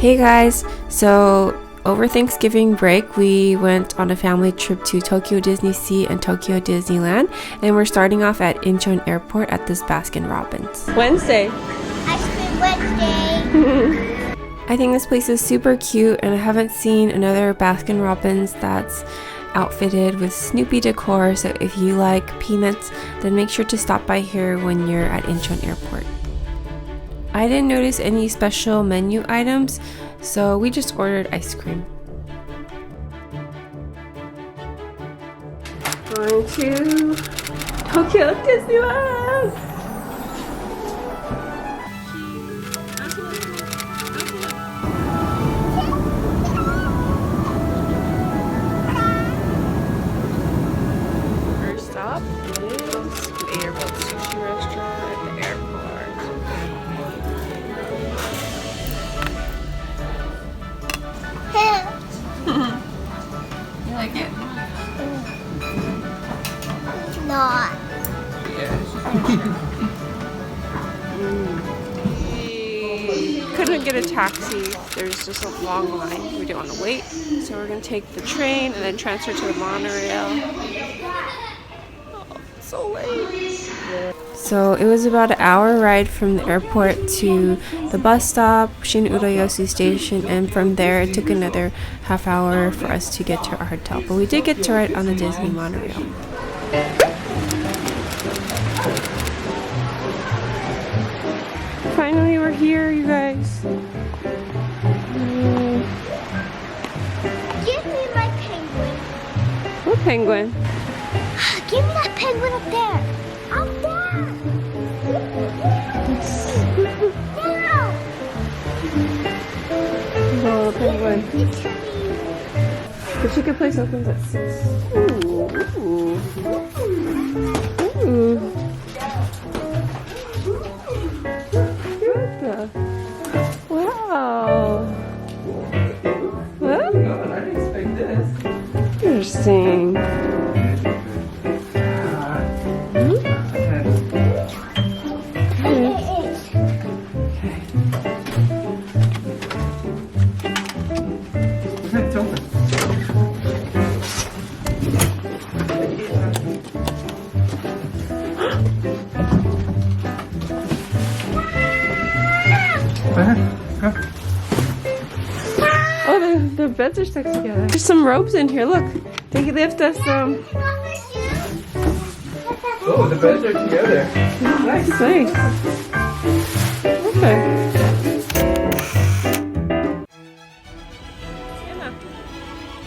Hey guys, so over Thanksgiving break we went on a family trip to Tokyo DisneySea and Tokyo Disneyland, and we're starting off at Incheon Airport at this Baskin Robbins. Wednesday. Ice cream Wednesday. I think this place is super cute, and I haven't seen another Baskin Robbins that's outfitted with Snoopy decor, so if you like peanuts, then make sure to stop by here when you're at Incheon Airport. I didn't notice any special menu items, so we just ordered ice cream. Going to Tokyo Disneyland! First stop is the Airboat Sushi Restaurant at the airport. You like it? Not. We couldn't get a taxi. There's just a long line. We didn't want to wait, so we're gonna take the train and then transfer to the monorail. Oh, so late. So it was about an hour ride from the airport to the bus stop, Shin-Urayosu Station, and from there it took another half hour for us to get to our hotel. But we did get to ride on the Disney monorail. Finally, we're here, you guys. Give me my penguin. What penguin? Give me that penguin up there. Up there. Now. Oh, penguin. It's for The ticket place opens at 6. Ooh. Ooh. Wow. What? I didn't expect this. Interesting. It's open. Go ahead. Go. Oh, the beds are stuck together. There's some ropes in here. Look, they lift us. Oh, the beds are together. Nice. Okay.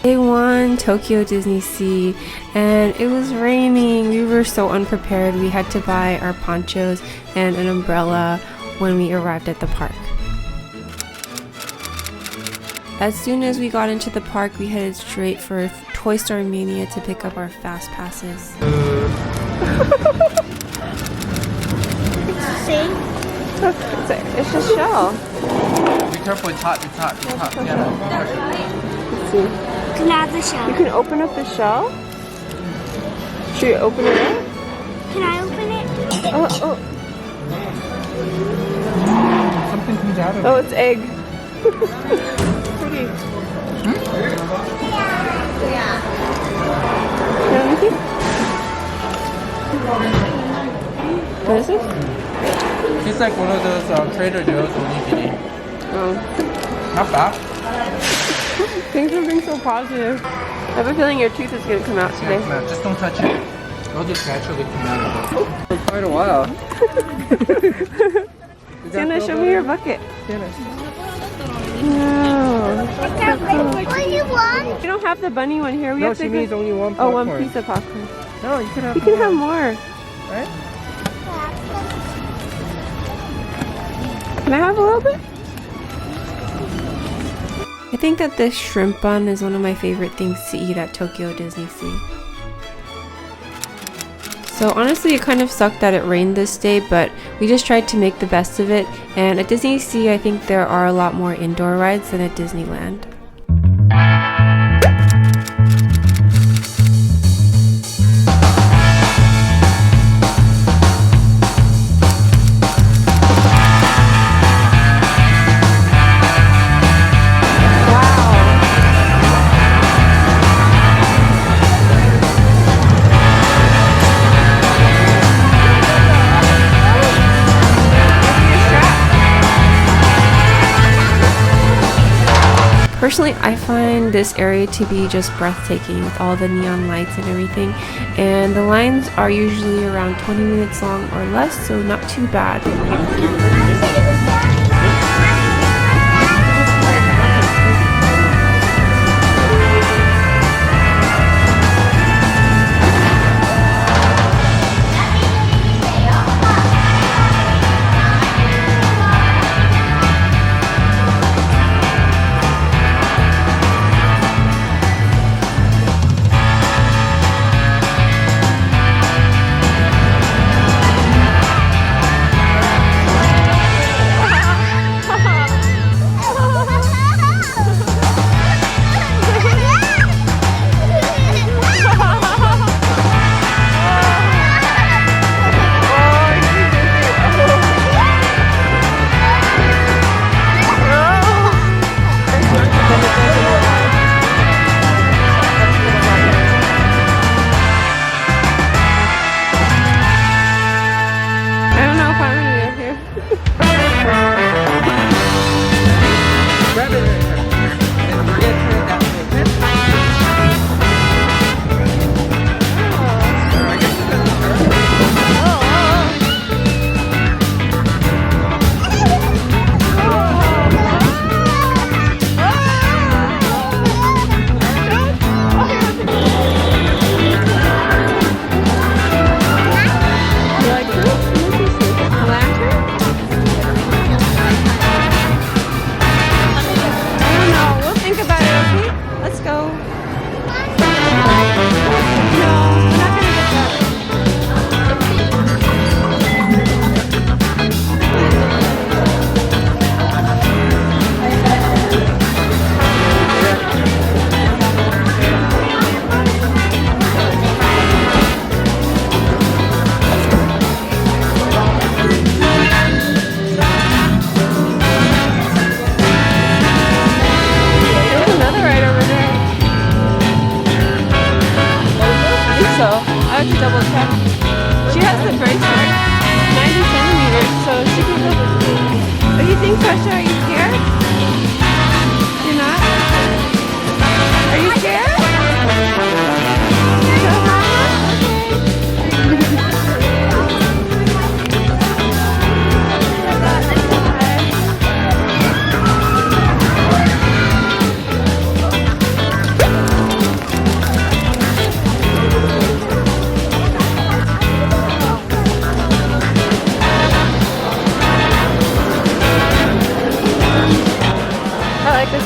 Day 1, Tokyo DisneySea, and it was raining. We were so unprepared. We had to buy our ponchos and an umbrella when we arrived at the park. As soon as we got into the park, we headed straight for Toy Story Mania to pick up our fast passes. See? It's a shell. Be careful, it's hot. Yeah. Let's see. Can I have the shell? You can open up the shell. Should we open it up? Can I open it? Oh. Something comes out of it. Oh, it's egg. Pretty. Let me see. What is it? It's like one of those Trader Joe's onigiri. Oh. Not bad. Things are being so positive. I have a feeling your tooth is going to come out today. No, just don't touch it. It'll just naturally come out of it. For quite a while. Sienna, show me your bucket. Sienna. No. What do you want? We don't have the bunny one here. We No, have to she needs only one Oh, popcorn. one piece of popcorn. No, you can have You can more. have more. Right? Can I have a little bit? I think that this shrimp bun is one of my favorite things to eat at Tokyo DisneySea. So honestly, it kind of sucked that it rained this day, but we just tried to make the best of it. And at DisneySea, I think there are a lot more indoor rides than at Disneyland. Personally, I find this area to be just breathtaking with all the neon lights and everything, and the lines are usually around 20 minutes long or less, so not too bad.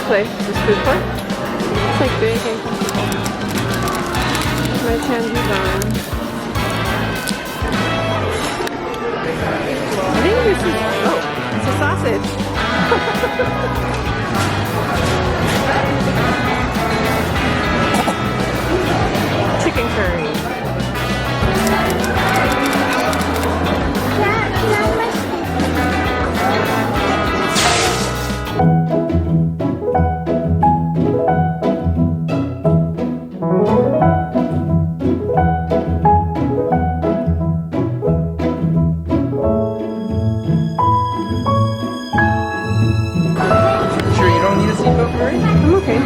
This food court? It's like big and comfortable. My chances on. I think this is, oh, it's a sausage. Chicken curry. I'm okay.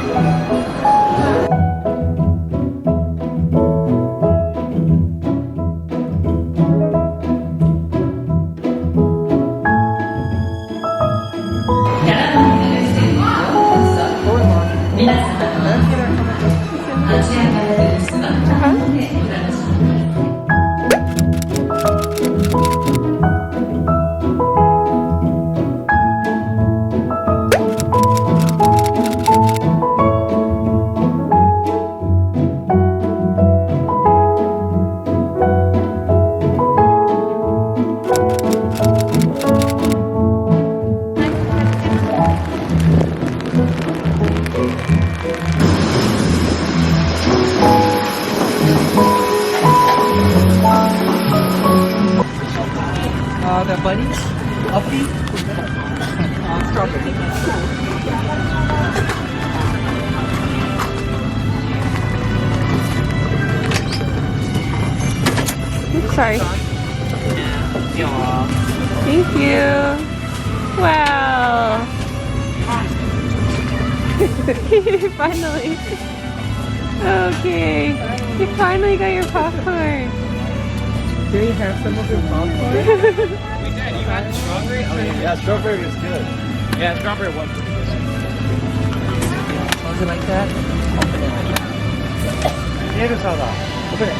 The bunnies? Uppy? Strawberry. Oops, sorry. Thank you. Wow. Finally. Okay. You finally got your popcorn. Do you have some of your popcorn? You had the strawberry? Oh, yeah, strawberry was good. Yeah, strawberry was pretty good. Something like that? Open it like that. Open it.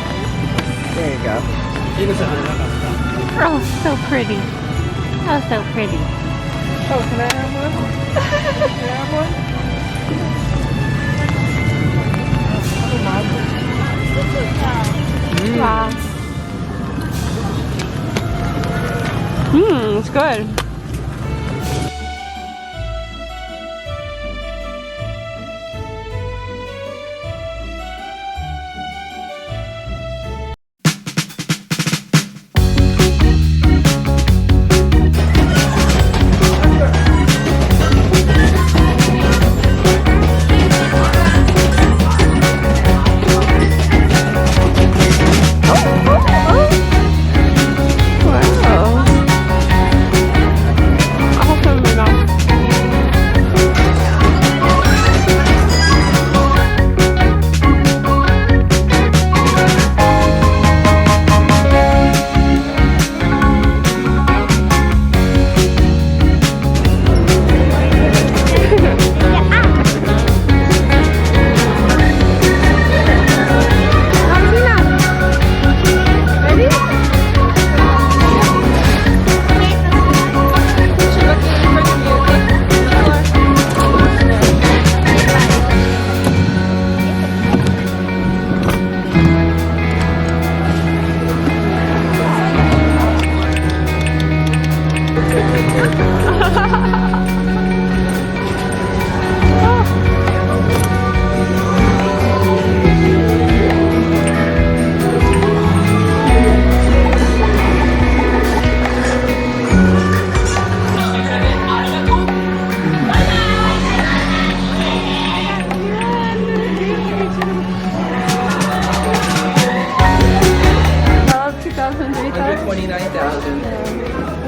There you go. Oh, so pretty. Oh, so pretty. Oh, can I have one? Can I have one? Wow. It's good.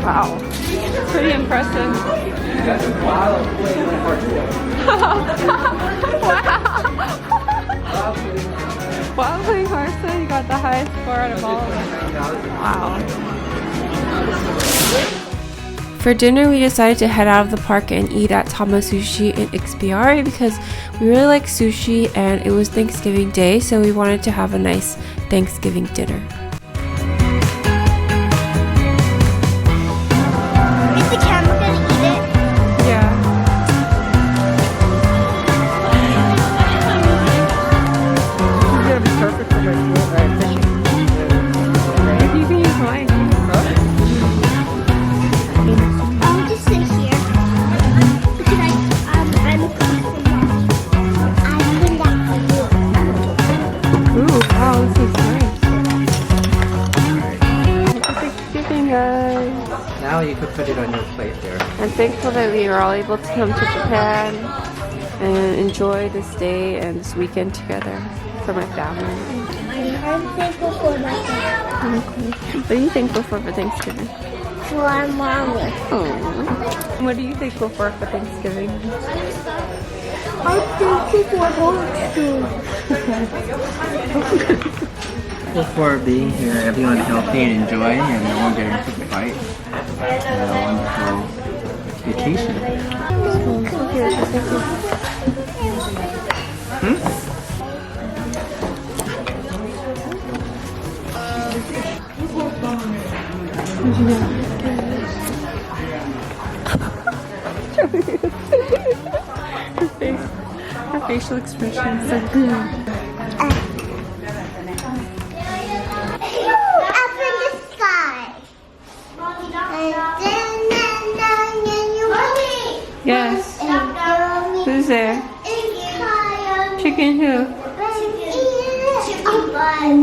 Wow. Pretty impressive. Wow. While playing Hearthstone, you got the highest score out of all of them. Wow. For dinner, we decided to head out of the park and eat at Tama Sushi in Ikspiari because we really like sushi and it was Thanksgiving Day, so we wanted to have a nice Thanksgiving dinner. Is the camera gonna eat it? Yeah. This is gonna be perfect for my fishing. You can use mine. I'll just sit here. Because I'm comfortable. I think that for you. Ooh, wow, this is nice. Happy Thanksgiving, guys. Now you could put it on your plate there. I'm thankful that we were all able to come to Japan and enjoy this day and this weekend together for my family. I'm thankful for my family. What are you thankful for Thanksgiving? For our mommy. Oh. What are you thankful for Thanksgiving? I'm thankful for Hollywood. Thankful for being here, everyone healthy and enjoying, and no one getting sick to fight. And a wonderful vacation. Her facial expression is so good. Up in the sky. Yes. Who's there? Chicken who?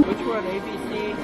Which one? ABC?